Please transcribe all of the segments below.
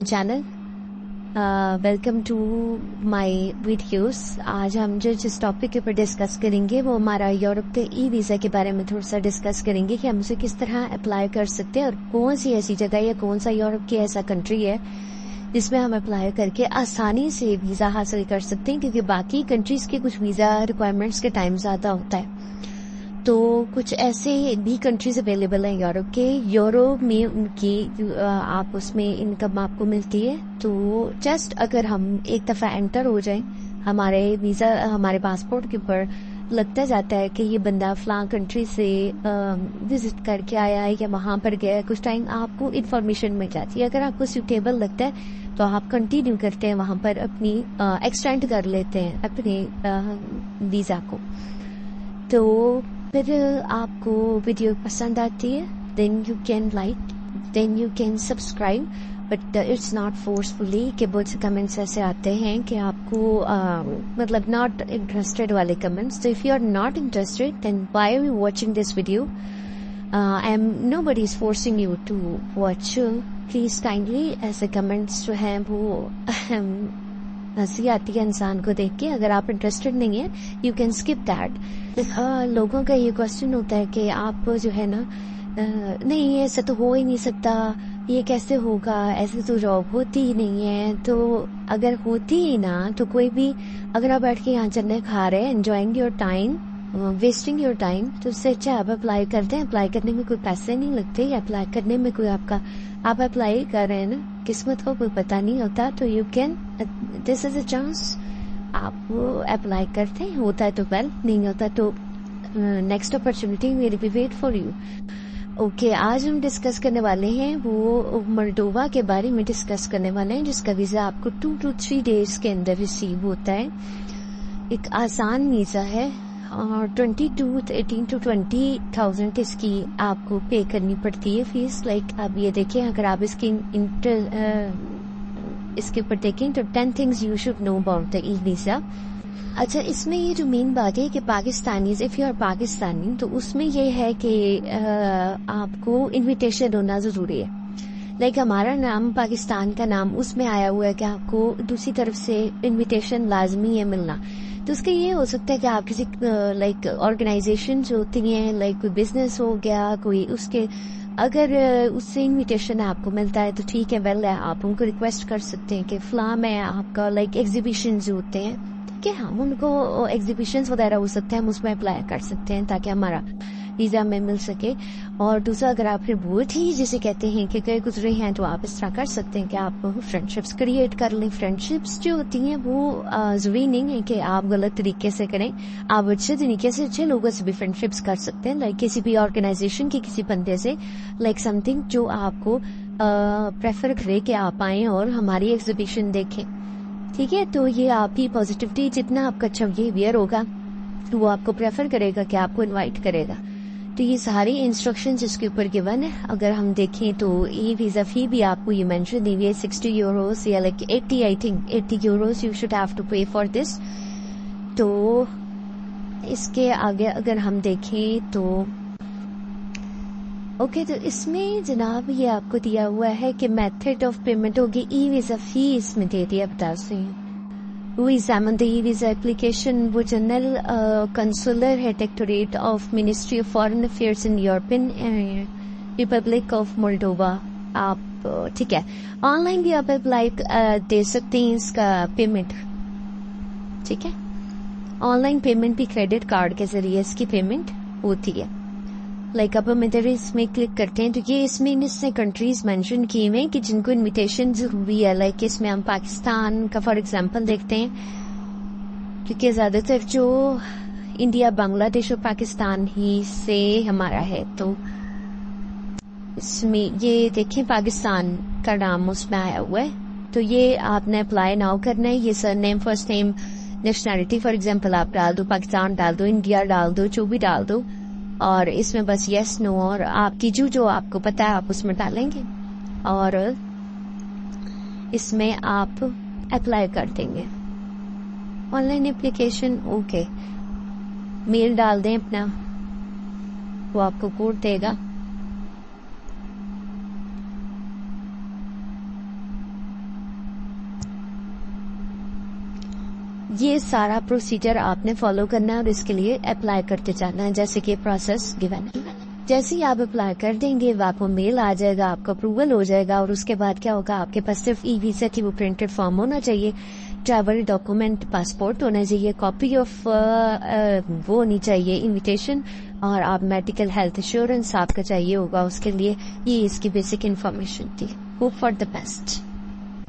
Channel welcome to my videos. आज हम जिस टॉपिक के ऊपर डिस्कस करेंगे वो हमारा यूरोप के ई वीज़ा के बारे में थोड़ा सा डिस्कस करेंगे कि हम उसे किस तरह अप्लाई कर सकते हैं और कौन सी ऐसी जगह या कौन सा यूरोप की ऐसा कंट्री है जिसमें हम अप्लाई करके आसानी से वीज़ा हासिल कर सकते हैं, क्योंकि बाकी कंट्रीज के कुछ वीज़ा रिक्वायरमेंट्स के टाइम ज़्यादा होता है। तो कुछ ऐसे भी कंट्रीज अवेलेबल हैं यूरोप के, यूरोप में उनकी आप उसमें इनकम आपको मिलती है। तो जस्ट अगर हम एक दफ़ा एंटर हो जाएं, हमारे वीज़ा हमारे पासपोर्ट के ऊपर लगता जाता है कि ये बंदा फलां कंट्री से विजिट करके आया है या वहाँ पर गया है, कुछ टाइम आपको इन्फॉर्मेशन मिल जाती है। अगर आपको सूटेबल लगता है तो आप कंटिन्यू करते हैं वहाँ पर, अपनी एक्सटेंड कर लेते हैं अपने वीज़ा को। तो फिर आपको वीडियो पसंद आती है then you can like, then you can subscribe, but it's not forcefully कि बहुत से कमेंट्स ऐसे आते हैं कि आपको मतलब नॉट इंटरेस्टेड वाले कमेंट्स। तो if you are not interested then why are you watching this video? I am nobody is forcing you to watch. Please kindly ऐसे कमेंट्स जो हैं वो हंसी आती है इंसान को देख के। अगर आप इंटरेस्टेड नहीं है यू कैन स्किप दैट। लोगों का ये क्वेश्चन होता है कि आप जो है ना नहीं ऐसा तो हो ही नहीं सकता, ये कैसे होगा, ऐसे तो जॉब होती ही नहीं है। तो अगर होती ही ना तो कोई भी, अगर आप बैठ के यहाँ चने खा रहे हैं enjoying your time, wasting your time, तो उससे अच्छा आप अप्लाई कर दें। अप्लाई करने में कोई पैसे नहीं लगते, या अप्लाई करने में कोई आपका, आप अप्लाई कर रहे हैं ना, किस्मत को कोई पता नहीं होता। तो you can, this is a chance, आप अप्लाई करते हैं, होता है तो वेल, नहीं होता तो next opportunity will be wait for you. Okay, आज हम डिस्कस करने वाले हैं वो मोल्डोवा के बारे में डिस्कस करने वाले हैं, जिसका वीज़ा आपको 2 to 3 डेज के अंदर रिसीव होता है। एक आसान वीज़ा है और 18 to 20,000 इसकी आपको पे करनी पड़ती है फीस। लाइक आप ये देखें, अगर आप इसके ऊपर देखें तो 10 things you should know about the e-visa। अच्छा, इसमें ये जो मेन बात है कि Pakistani, if you are Pakistani, तो उसमें ये है कि आपको इनविटेशन होना जरूरी है। लाइक हमारा नाम, पाकिस्तान का नाम, उसमें आया हुआ है कि आपको दूसरी तरफ से इनविटेशन लाजमी है मिलना। तो उसका ये हो सकता है कि आप किसी लाइक ऑर्गेनाइजेशन जो होती हैं, लाइक कोई बिजनेस हो गया कोई, उसके अगर उससे इनविटेशन आपको मिलता है तो ठीक है, वेल है, आप उनको रिक्वेस्ट कर सकते हैं कि फलां मैं आपका लाइक एग्जीबिशन जो होते हैं कि हम उनको एग्जीबिशंस वगैरह हो सकते हैं, हम उसमें अप्लाई कर सकते हैं ताकि हमारा वीज़ा में मिल सके। और दूसरा, अगर आप फिर बहुत ही जिसे कहते हैं कि गए गुजरे हैं, तो आप इस तरह कर सकते हैं कि आप फ्रेंडशिप्स क्रिएट कर लें। फ्रेंडशिप्स जो होती हैं वो जरूरी नहीं है कि आप गलत तरीके से करें, आप अच्छे तरीके से अच्छे लोगों से भी फ्रेंडशिप्स कर सकते हैं। लाइक किसी भी ऑर्गेनाइजेशन के किसी बंदे से, लाइक समथिंग जो आपको प्रेफर करे कि आप आएँ और हमारी एग्जीबिशन देखें, ठीक है। तो ये आपकी पॉजिटिविटी, जितना आपका अच्छा बिहेवियर होगा तो वो आपको प्रेफर करेगा कि आपको इनवाइट करेगा। तो ये सारी इंस्ट्रक्शंस इसके ऊपर गिवन है। अगर हम देखें तो ये वीज़ा फी भी आपको ये मेंशन दी हुई है 60 यूरोस या like 80, I think 80 euros you should have to pay for this. तो इसके आगे अगर हम देखें तो ओके, तो इसमें जनाब ये आपको दिया हुआ है कि मेथड ऑफ पेमेंट होगी, ई वीज़ा फी इसमें दे दिया। बता दें we examine the e-visa application वो general consular directorate of ministry of foreign affairs in European republic of Moldova. आप ठीक है, ऑनलाइन भी आप अप्लाई दे सकते हैं इसका पेमेंट, ठीक है। ऑनलाइन पेमेंट भी क्रेडिट कार्ड के जरिए इसकी पेमेंट होती है। लाइक अब हम इधर इसमें क्लिक करते हैं तो ये इसमें इसने कंट्रीज मेंशन किए हुए हैं कि जिनको इनविटेशन जरूरी है। लाइक इसमें हम पाकिस्तान का फॉर एग्जांपल देखते हैं, क्योंकि ज्यादातर जो इंडिया, बांग्लादेश और पाकिस्तान ही से हमारा है। तो इसमें ये देखें पाकिस्तान का नाम उसमें आया हुआ है, तो ये आपने अप्लाई नाउ करना है। ये sir name, first name, nationality for example आप डाल दो, पाकिस्तान डाल दो, इंडिया डाल दो, जो भी डाल दो, और इसमें बस यस नो और आपकी जो आपको पता है आप उसमें डालेंगे और इसमें आप अप्लाई कर देंगे। ऑनलाइन एप्लीकेशन, ओके, मेल डाल दें अपना, वो आपको कोड देगा। یہ سارا پروسیجر آپ نے فالو کرنا ہے اور اس کے لیے اپلائی کرتے جانا ہے جیسے کہ پروسیس گیون ہے. جیسے ہی آپ اپلائی کر دیں گے آپ کو میل آ جائے گا, آپ کا اپروول ہو جائے گا, اور اس کے بعد کیا ہوگا, آپ کے پاس صرف ای ویزا کی وہ پرنٹڈ فارم ہونا چاہیے, ٹریول ڈاکومنٹ پاسپورٹ ہونا چاہیے, کاپی آف وہ ہونی چاہیے انویٹیشن, اور آپ میڈیکل ہیلتھ انشورنس آپ کا چاہیے ہوگا اس کے لیے. یہ اس کی بیسک انفارمیشن تھی. Hope for the best.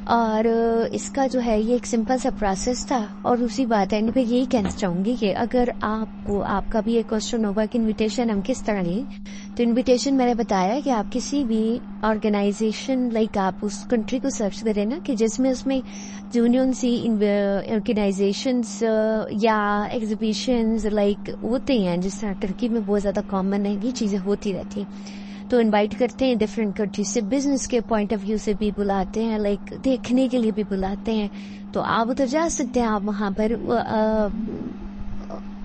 اور اس کا جو ہے یہ ایک سمپل سا پروسیس تھا. اور اسی بات اینڈ پہ یہی کہنا چاہوں گی کہ اگر آپ کا بھی ایک کوشچن ہوگا کہ انویٹیشن ہم کس طرح لیں, تو انویٹیشن میں نے بتایا کہ آپ کسی بھی آرگنائزیشن لائک آپ اس کنٹری کو سرچ کریں نا کہ جس میں اس میں یونین سی آرگنائزیشنز یا ایگزیبیشنز لائک ہوتے ہیں, جس طرح ٹرکی میں بہت زیادہ کامن ہے, یہ چیزیں ہوتی رہتی ہیں. تو انوائٹ کرتے ہیں ڈفرینٹ کنٹری سے, بزنس کے پوائنٹ آف ویو سے بھی بلاتے ہیں, لائک دیکھنے کے لیے بھی بلاتے ہیں. تو آپ ادھر جا سکتے ہیں, آپ وہاں پر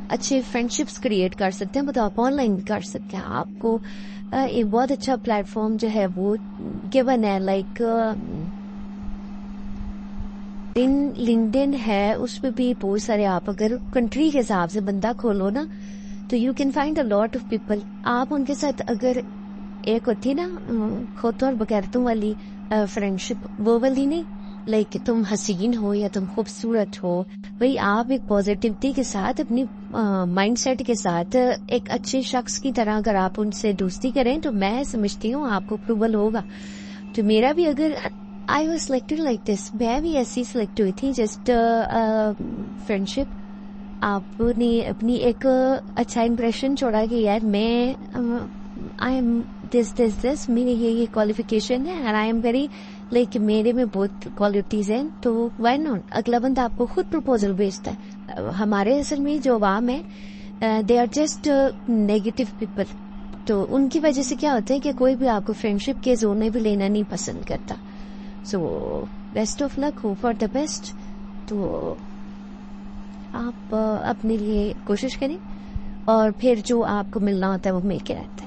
اچھے فرینڈ شپس کریٹ کر سکتے ہیں. تو آپ آن لائن بھی کر سکتے ہیں. آپ کو ایک بہت اچھا پلیٹ فارم جو ہے وہ گیون ہے, لائک لنکڈن ہے, اس پہ بھی بہت سارے, آپ اگر کنٹری کے حساب سے بندہ کھولو نا تو you can find a lot of people. آپ ان کے ساتھ اگر ایک ہوتی نا خود اور بغیرتوں والی فرینڈ شپ, وہ والی نہیں, لائک تم حسین ہو یا تم خوبصورت ہو, وہی آپ ایک پازیٹیوٹی کے ساتھ اپنی مائنڈ سیٹ کے ساتھ ایک اچھے شخص کی طرح اگر آپ ان سے دوستی کریں تو میں سمجھتی ہوں آپ کو اپروول ہوگا. تو میرا بھی اگر I was selected like this, میں بھی ایسی سلیکٹ ہوئی تھی, جسٹ فرینڈ شپ. آپ نے اپنی ایک اچھا امپریشن چھوڑا کہ یار میں آئی ایم دس میری یہ کوالیفیکیشن ہے, and I am very like میرے میں بہت کوالٹیز ہیں, تو وائی ناٹ. اگلا بندہ آپ کو خود پروپوزل بھیجتا ہے. ہمارے اصل میں جو عوام ہے they are just negative people, تو ان کی وجہ سے کیا ہوتا ہے کہ کوئی بھی آپ کو فرینڈ شپ کے زون میں بھی لینا نہیں پسند کرتا. So best of luck, hope for the best. تو آپ اپنے لیے کوشش کریں, اور پھر جو آپ کو ملنا ہوتا ہے وہ مل کے رہتا ہے.